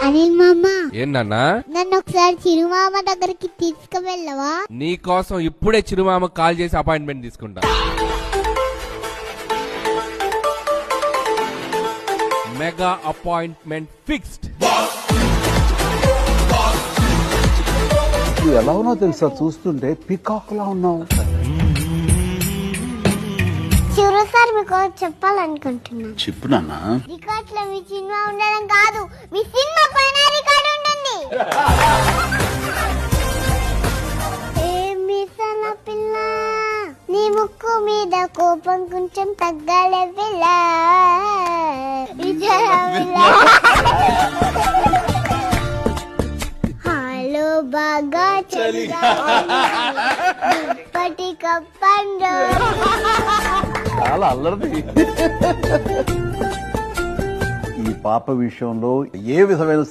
అనిల్ మామ, ఏంటన్నా? నన్ను ఒకసారి చిరుమామ దగ్గరికి తీసుకువెళ్ళవా? నీ కోసం ఇప్పుడే చిరుమామ కాల్ చేసి అపాయింట్మెంట్ తీసుకుంటా. Mega appointment fixed. నువ్వు ఎలా ఉన్నావు తెలుసా, చూస్తుంటే పికాక్ లా ఉన్నావు. చిరు సార్ మీకు చెప్పాలనుకుంటున్నాను. చెప్పు నాన్న. రికార్డ్ లో మీ సినిమా ఉండడం కాదు, మీ సినిమా పైన రికార్డ్ ఉంటుంది. ఏమి సన పిల్ల, నీ ముక్కు మీద కోపం కొంచెం తగ్గాలే పిల్ల. హలో బాగా పటి కప్పండు. చాలా అల్లరిది. ఈ పాప విషయంలో ఏ విధమైన